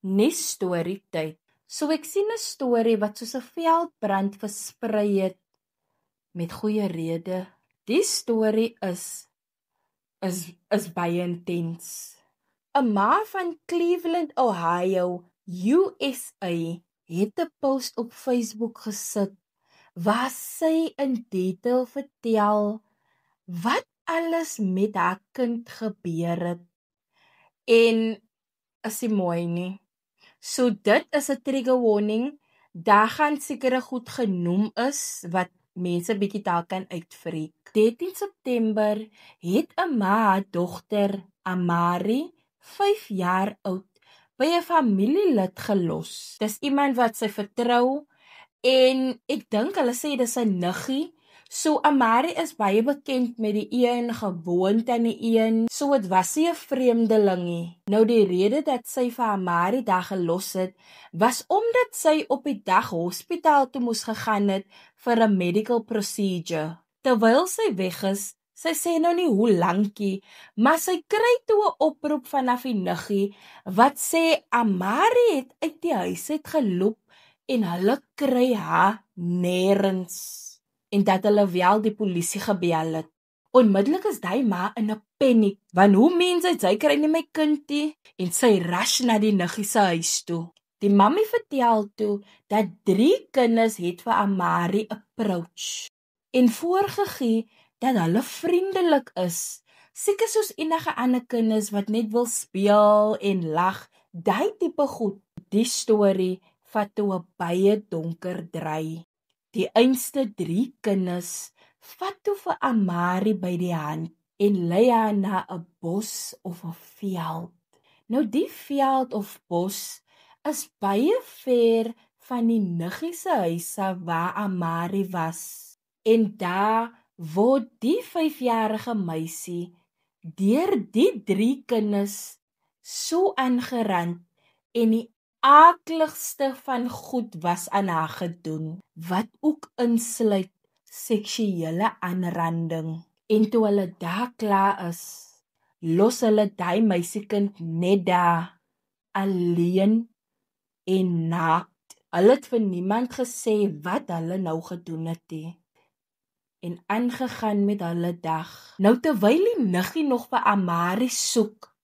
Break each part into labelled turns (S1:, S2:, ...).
S1: nie storie tyd. So ek sien 'n storie wat soos 'n veldbrand versprei het met goeie rede. Die storie is baie intens. 'n Ma van Cleveland, Ohio, USA, het 'n post op Facebook gesit waar sy in detail vertel wat alles met haar kind gebeur het. En is nie mooi nie. So dit is 'n trigger warning. Daar gaan sekere goed genoem is wat mense bietjie daar kan uitfreek. 13 September het 'n ma haar dogter Amari, 5 jaar oud, by 'n familielid gelos. Dis iemand wat sy vertrou en ek dink hulle sê dis 'n niggie. So Amari is baie bekend met die een, gewoond aan die een. So dit was nie 'n vreemdeling nie. Nou die rede dat sy vir Amari daar gelos het, was omdat sy op die dag hospitaal toe moes gegaan het vir 'n medical procedure. Terwyl sy weg is, sy sê nou nie hoe lankie, maar sy kry toe 'n oproep vanaf die niggie wat sê Amari het uit die huis uit geloop en hulle kry haar nêrens. En dat hulle wel die polisie gebel het. Onmiddellik is daai ma in 'n paniek, want hoe mens sy kry nie my kind nie, en sy rush na die niggie se huis toe. Die mammie vertel toe dat 3 kinders het vir Amari approach en voorgegee dat hulle vriendelik is, seker soos enige ander kinders wat net wil speel en lag, daai tipe goed. Die storie vat toe 'n baie donker draai. Die einste 3 kinders vat toe vir Amari by die hand en lei haar na 'n bos of 'n veld. Nou die veld of bos is baie ver van die niggie se huis waar Amari was. En daar word die 5-jarige meisie deur die 3 kinders so aangerand en die aakligste van goed was aan haar gedoen, wat ook insluit seksuele aanranding. En toe hulle daar klaar is, los hulle daai meisiekind net daar, alleen en naakt. Hulle het vir niemand gesê wat hulle nou gedoen het nie. En aangegaan met hulle dag. Nou terwyl die niggie nog vir Amari soek,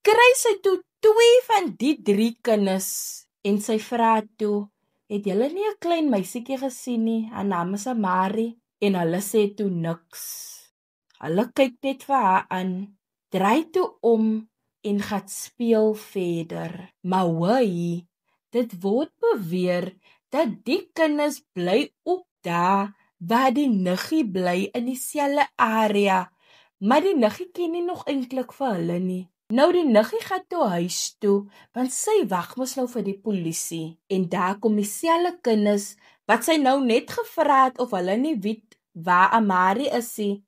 S1: kry sy toe 2 van die 3 kinders en sy vra toe, het julle nie 'n klein meisietjie gesien nie, haar naam is Amari? En hulle sê toe niks. Hulle kyk net vir haar aan, draai toe om en gaan speel verder. Maar hoor, dit word beweer dat die kinders bly ook daar waar die niggie bly in dieselfde area, maar die niggie ken nie nog eintlik vir hulle nie. Nou die niggie gaan toe huis toe, want sy wag mos nou vir die polisie. En daar kom dieselfde kinders wat sy nou net gevra het of hulle nie weet waar Amari is nie.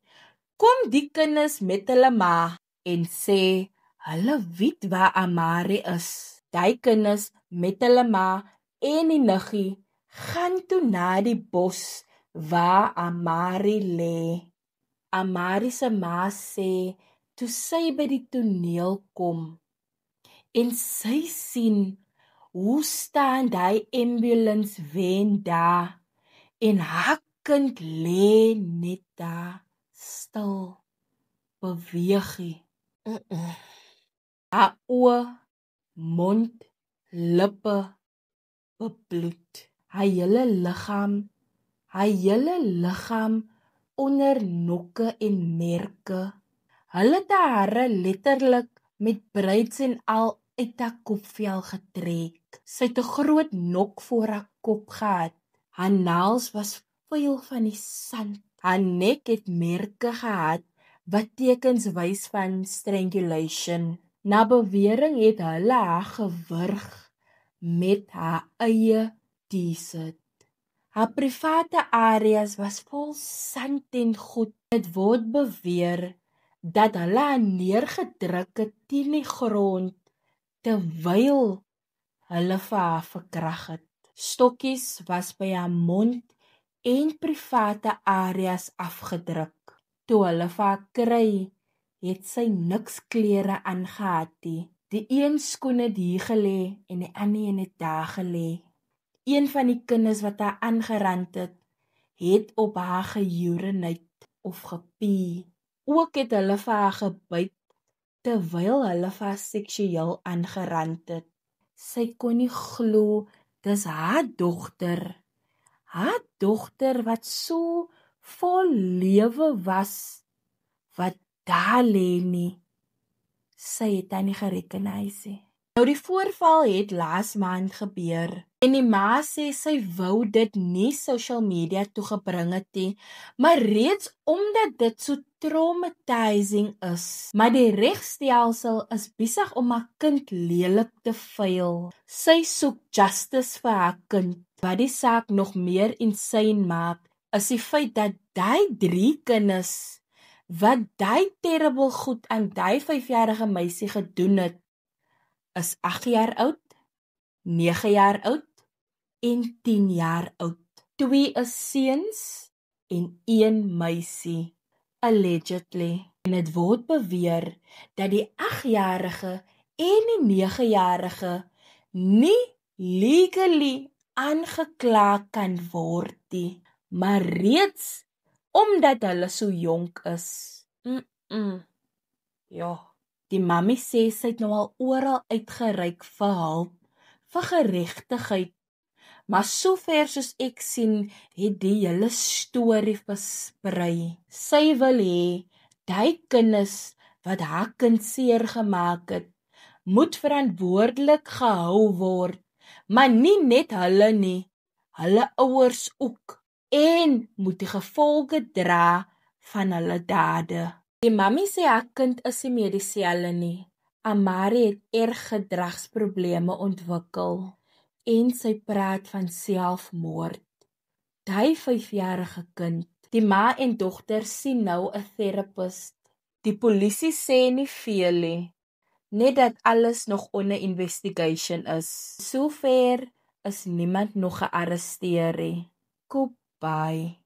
S1: Kom die kinders met hulle ma en sê hulle weet waar Amari is. Die kinders met hulle ma en die niggie gaan toe na die bos waar Amari lê. Amari se ma sê toe sy by die toneel kom en sy sien hoe staan die ambulance wen daar en haar kind lê net daar stil, beweegie. Haar oë, mond, lippe bebloed. Haar hele liggaam onder nokke en merke. Hulle het haar letterlik met braids en al uit haar kopvel getrek. Sy het 'n groot nok voor haar kop gehad. Haar naels was vuil van die sand. Haar nek het merke gehad wat tekens wys van strangulation. Na bewering het hulle haar gewurg met haar eie T-shirt. Haar private areas was vol sand en goed. Dit word beweer dat hulle haar neergedruk het teen die grond terwyl hulle vir haar verkrag het. Stokkies was by haar mond en private areas afgedruk. Toe hulle vir haar kry, het sy niks klere aangehad nie. Die een skoen het hier gelê en die ander een het daar gelê. Een van die kinders wat haar aangerand het op haar geurinate of gepie. Ook het hulle vir haar gebyt terwyl hulle vir haar seksueel aangerand het. Sy kon nie glo dis haar dogter. Haar dogter wat so vol lewe was, wat daar lê nie. Sy het aan nie gerekenaise nie. Nou die voorval het laas maand gebeur en die ma sê sy wou dit nie social media toe gebring het nie, maar reeds omdat dit so traumatizing is. Maar die regstelsel is besig om haar kind lelik te vuil. Sy soek justice vir haar kind. Wat die saak nog meer insane maak, is die feit dat die 3 kinders wat die terrible goed aan die 5-jarige meisie gedoen het, is 8 jaar oud, 9 jaar oud en 10 jaar oud. 2 is seuns en 1 meisie, allegedly. En dit word beweer dat die 8-jarige en die 9-jarige nie legally aangekla kan word nie, maar reeds omdat hulle so jonk is. Ja, die mammie sê sy het nou al oral uitgereik vir hulp, vir geregtigheid. Maar sover soos ek sien, het die hele storie versprei. Sy wil hê die kinders wat haar kind seer gemaak het, moet verantwoordelik gehou word, maar nie net hulle nie, hulle ouers ook, en moet die gevolge dra van hulle dade. Die mammie sê haar kind is nie meer dieselfde nie. Amari het erg gedragsprobleme ontwikkel en sy praat van selfmoord. Die 5-jarige kind, die ma en dogter sien nou 'n therapist. Die polisie sê nie veel nie, net dat alles nog onder investigation is. Sover is niemand nog gearresteer nie. Goodbye.